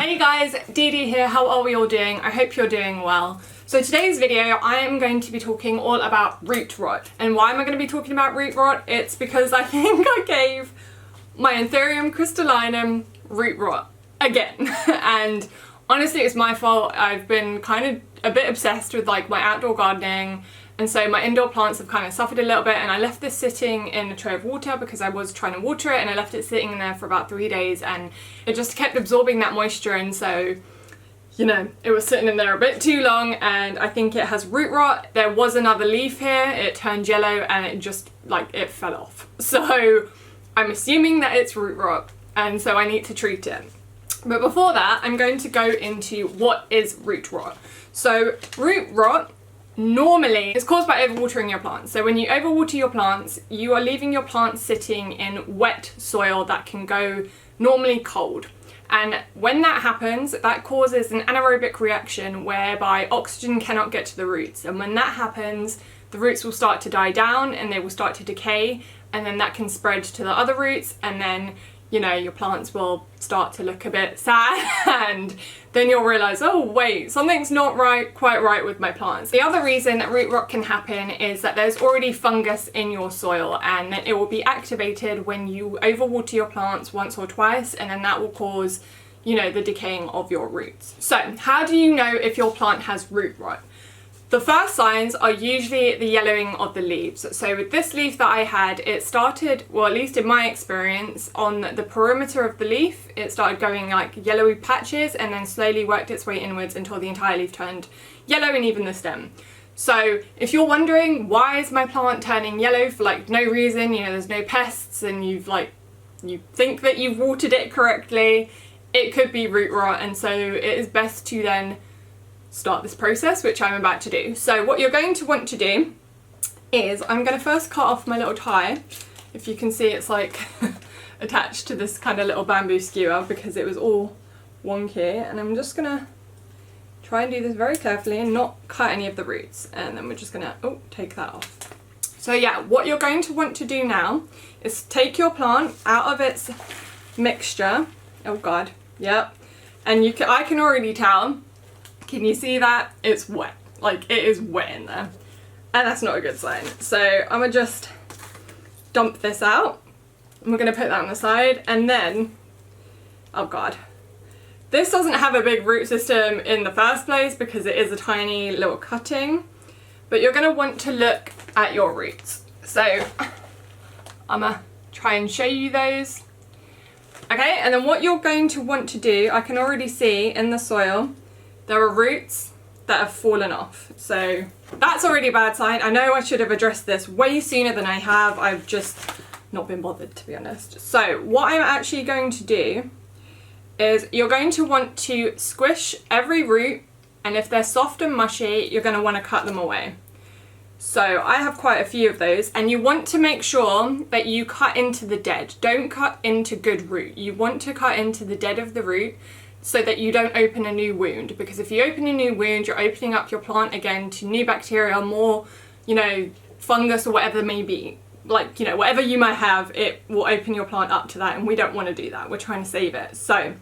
Hey guys, Dee here, how are we all doing? I hope you're doing well. So today's video I am going to be talking all about root rot. And why am I going to be talking about root rot? It's because I think I gave my Anthurium crystallinum root rot again. And honestly it's my fault. I've been kind of a bit obsessed with like my outdoor gardening, and so my indoor plants have kind of suffered a little bit, and I left this sitting in a tray of water because I was trying to water it, and I left it sitting in there for about 3 days and it just kept absorbing that moisture, and so, you know, it was sitting in there a bit too long and I think it has root rot. There was another leaf here, it turned yellow and it just, like, it fell off. So I'm assuming that it's root rot and so I need to treat it. But before that, I'm going to go into what is root rot. So root rot normally it's caused by overwatering your plants. So when you overwater your plants, you are leaving your plants sitting in wet soil that can go normally cold. And when that happens, that causes an anaerobic reaction whereby oxygen cannot get to the roots. And when that happens, the roots will start to die down and they will start to decay, and then that can spread to the other roots, and then, you know, your plants will start to look a bit sad and then you'll realise, oh wait, something's not quite right with my plants. The other reason that root rot can happen is that there's already fungus in your soil, and then it will be activated when you overwater your plants once or twice, and then that will cause, you know, the decaying of your roots. So how do you know if your plant has root rot? The first signs are usually the yellowing of the leaves. So with this leaf that I had, it started, well, at least in my experience, on the perimeter of the leaf, it started going like yellowy patches and then slowly worked its way inwards until the entire leaf turned yellow, and even the stem. So if you're wondering, why is my plant turning yellow for like no reason, you know, there's no pests and you think that you've watered it correctly, it could be root rot, and so it is best to then start this process, which I'm about to do. So what you're going to want to do is, I'm going to first cut off my little tie. If you can see, it's like attached to this kind of little bamboo skewer because it was all wonky, and I'm just going to try and do this very carefully and not cut any of the roots, and then we're just going to take that off. So yeah, what you're going to want to do now is take your plant out of its mixture. Oh god, yep. And I can already tell. Can you see that? It's wet. Like, it is wet in there. And that's not a good sign. So I'm gonna just dump this out. And we're gonna put that on the side. And then, oh god. This doesn't have a big root system in the first place because it is a tiny little cutting. But you're gonna want to look at your roots. So I'm gonna try and show you those. Okay, and then what you're going to want to do, I can already see in the soil, there are roots that have fallen off. So that's already a bad sign. I know I should have addressed this way sooner than I have. I've just not been bothered, to be honest. So what I'm actually going to do is, you're going to want to squish every root, and if they're soft and mushy, you're going to want to cut them away. So I have quite a few of those, and you want to make sure that you cut into the dead. Don't cut into good root. You want to cut into the dead of the root, so that you don't open a new wound, because if you open a new wound, you're opening up your plant again to new bacteria, more, you know, fungus or whatever it may be. Like, you know, whatever you might have, it will open your plant up to that, and we don't want to do that. We're trying to save it. So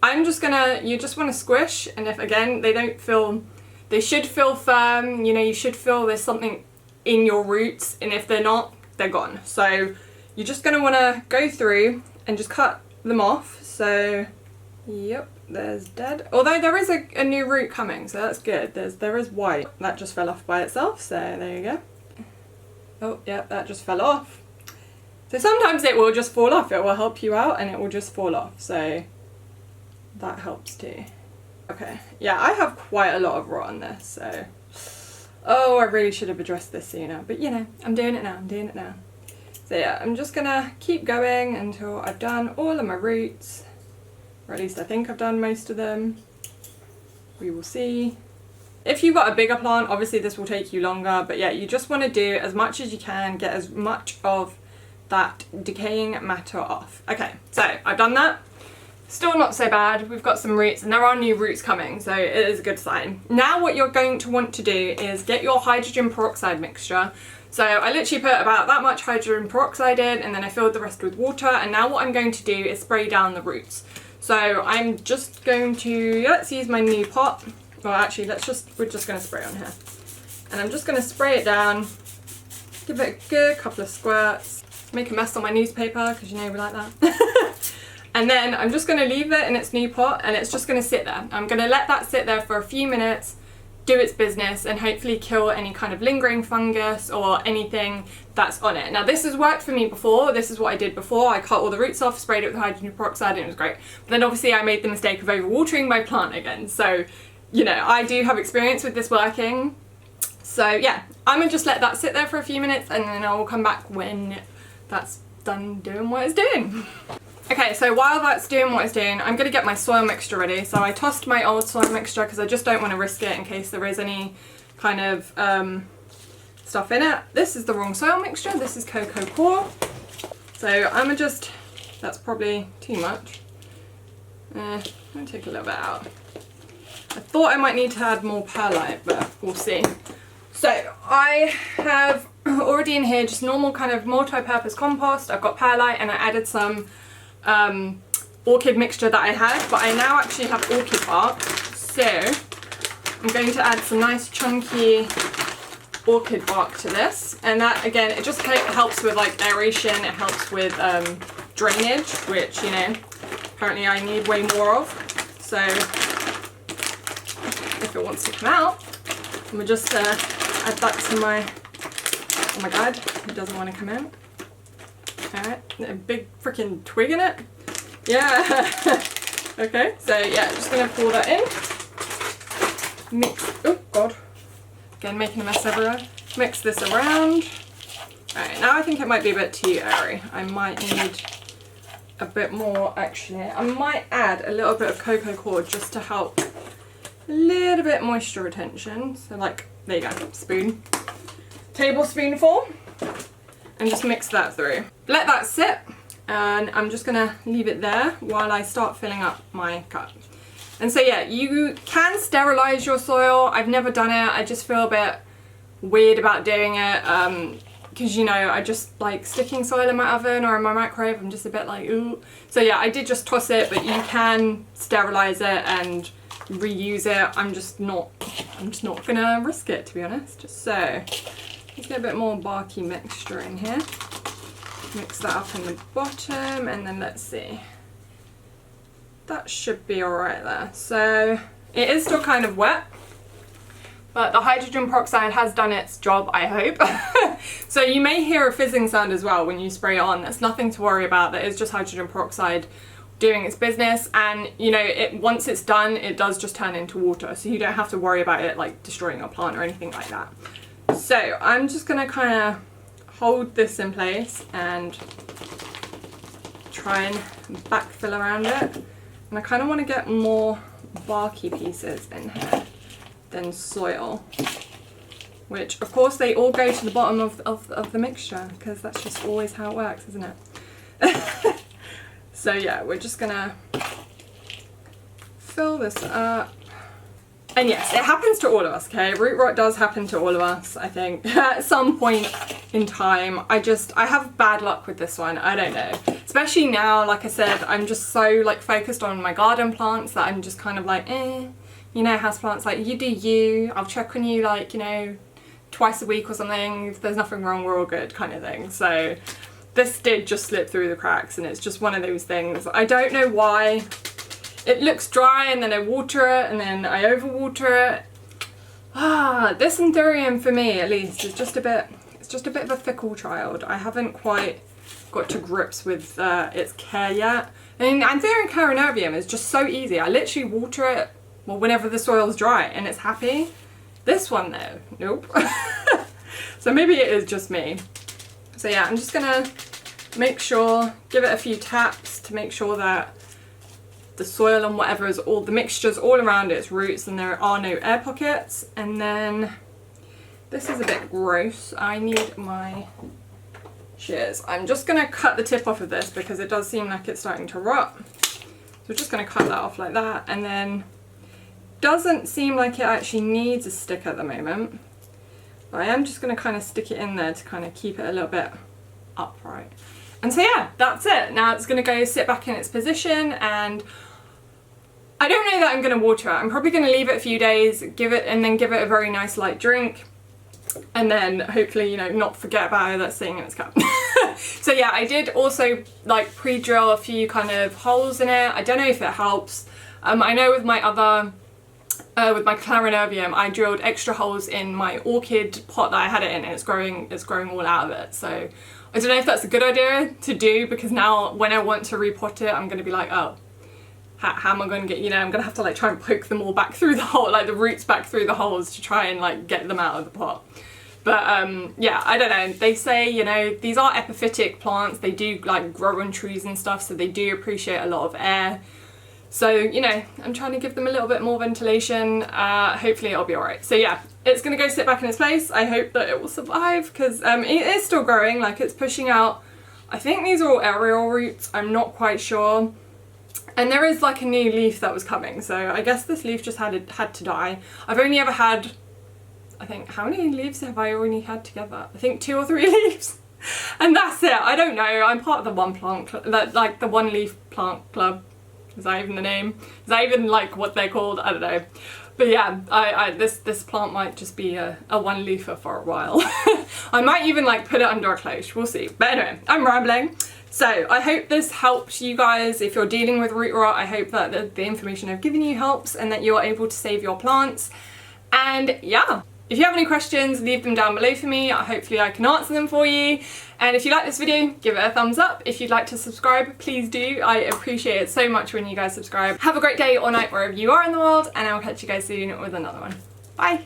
I'm just gonna, you just want to squish, and if, again, they should feel firm, you know, you should feel there's something in your roots, and if they're not, they're gone. So you're just gonna want to go through and just cut them off. So, yep. There's dead. Although there is a new root coming, so that's good. There is white. That just fell off by itself, so there you go. Oh, yeah, that just fell off. So sometimes it will just fall off. It will help you out and it will just fall off, so that helps too. Okay, yeah, I have quite a lot of rot on this, so... Oh, I really should have addressed this sooner, but you know, I'm doing it now, So yeah, I'm just gonna keep going until I've done all of my roots. Or at least I think I've done most of them. We will see. If you've got a bigger plant, obviously this will take you longer, but yeah, you just want to do as much as you can, get as much of that decaying matter off. Okay, so I've done that. Still not so bad. We've got some roots, and there are new roots coming, so it is a good sign. Now what you're going to want to do is get your hydrogen peroxide mixture. So I literally put about that much hydrogen peroxide in, and then I filled the rest with water, and now what I'm going to do is spray down the roots. So I'm just going to, let's use my new pot. Well, actually, we're just going to spray on here. And I'm just going to spray it down, give it a good couple of squirts, make a mess on my newspaper, because you know we like that. And then I'm just going to leave it in its new pot, and it's just going to sit there. I'm going to let that sit there for a few minutes, do its business, and hopefully kill any kind of lingering fungus or anything that's on it. Now this has worked for me before. This is what I did before. I cut all the roots off, sprayed it with hydrogen peroxide, and it was great. But then obviously I made the mistake of overwatering my plant again. So, you know, I do have experience with this working. So yeah, I'm gonna just let that sit there for a few minutes, and then I will come back when that's done doing what it's doing. Okay, so while that's doing what it's doing, I'm going to get my soil mixture ready. So I tossed my old soil mixture because I just don't want to risk it in case there is any kind of stuff in it. This is the wrong soil mixture. This is cocoa core. So I'm going to just, that's probably too much. I'm going to take a little bit out. I thought I might need to add more perlite, but we'll see. So I have already in here just normal kind of multi-purpose compost. I've got perlite, and I added some orchid mixture that I had, but I now actually have orchid bark, so I'm going to add some nice chunky orchid bark to this, and that again, it just helps with like aeration, it helps with drainage, which, you know, apparently I need way more of. So if it wants to come out, I'm gonna just add that to my, oh my god, it doesn't want to come out. Alright, a big freaking twig in it. Yeah. Okay, so yeah, just gonna pour that in. Mix, oh god. Again, making a mess everywhere. Mix this around. Alright, now I think it might be a bit too airy. I might need a bit more, actually. I might add a little bit of cocoa core just to help a little bit moisture retention. So like, there you go, spoon. Tablespoonful. And just mix that through. Let that sit, and I'm just gonna leave it there while I start filling up my cup. And so yeah, you can sterilize your soil. I've never done it. I just feel a bit weird about doing it because, you know, I just like sticking soil in my oven or in my microwave. I'm just a bit like, ooh. So yeah, I did just toss it, but you can sterilize it and reuse it. I'm just not gonna risk it, to be honest. Just so. Let's get a bit more barky mixture in here. Mix that up in the bottom, and then let's see. That should be alright there. So it is still kind of wet, but the hydrogen peroxide has done its job, I hope. So you may hear a fizzing sound as well when you spray it on. That's nothing to worry about. That is just hydrogen peroxide doing its business, and you know, once it's done, it does just turn into water, so you don't have to worry about it like destroying your plant or anything like that. So I'm just gonna kind of hold this in place and try and backfill around it, and I kind of want to get more barky pieces in here than soil, which of course they all go to the bottom of the mixture, because that's just always how it works, isn't it? So yeah, we're just gonna fill this up. And yes, it happens to all of us, okay? Root rot does happen to all of us, I think, at some point in time. I have bad luck with this one, I don't know. Especially now, like I said, I'm just so like focused on my garden plants that I'm just kind of like, you know, houseplants, like, you do you, I'll check on you like, you know, twice a week or something. If there's nothing wrong, we're all good, kind of thing. So this did just slip through the cracks, and it's just one of those things. I don't know why. It looks dry, and then I water it, and then I overwater it. This Anthurium for me, at least, is just a bit, it's just a bit of a fickle child. I haven't quite got to grips with its care yet. I mean, Anthurium caronervium is just so easy. I literally water it, well, whenever the soil's dry, and it's happy. This one though, nope. So maybe it is just me. So yeah, I'm just gonna make sure, give it a few taps to make sure that the soil and whatever is all, the mixture's all around its roots and there are no air pockets. And then this is a bit gross. I need my shears. I'm just gonna cut the tip off of this because it does seem like it's starting to rot. So we're just gonna cut that off like that, and then doesn't seem like it actually needs a stick at the moment. But I am just gonna kind of stick it in there to kind of keep it a little bit upright. And so yeah, that's it. Now it's gonna go sit back in its position, and I don't know that I'm going to water it. I'm probably going to leave it a few days, give it a very nice light drink, and then hopefully, you know, not forget about it that's sitting in its cup. So yeah, I did also like pre-drill a few kind of holes in it. I don't know if it helps. I know with my other, with my Clarinervium, I drilled extra holes in my orchid pot that I had it in, and it's growing all out of it. So I don't know if that's a good idea to do, because now when I want to repot it, I'm going to be like, oh, how am I going to get, you know, I'm going to have to like try and poke them all back through the hole, like the roots back through the holes to try and like get them out of the pot. But yeah, I don't know. They say, you know, these are epiphytic plants. They do like grow on trees and stuff, so they do appreciate a lot of air. So, you know, I'm trying to give them a little bit more ventilation. Hopefully it'll be alright. So yeah, it's going to go sit back in its place. I hope that it will survive, because it is still growing, like it's pushing out. I think these are all aerial roots. I'm not quite sure. And there is like a new leaf that was coming, so I guess this leaf just had to die. I've only ever had, I think, how many leaves have I only had together? I think 2 or 3 leaves. And that's it. I don't know. I'm part of the one plant, like the one leaf plant club. Is that even the name? Is that even like what they're called? I don't know. But yeah, this plant might just be a one leafer for a while. I might even like put it under a cloche. We'll see. But anyway, I'm rambling. So I hope this helps you guys if you're dealing with root rot. I hope that the information I've given you helps and that you're able to save your plants. And yeah, if you have any questions, leave them down below for me. Hopefully I can answer them for you. And if you like this video, give it a thumbs up. If you'd like to subscribe, please do. I appreciate it so much when you guys subscribe. Have a great day or night wherever you are in the world, and I'll catch you guys soon with another one. Bye!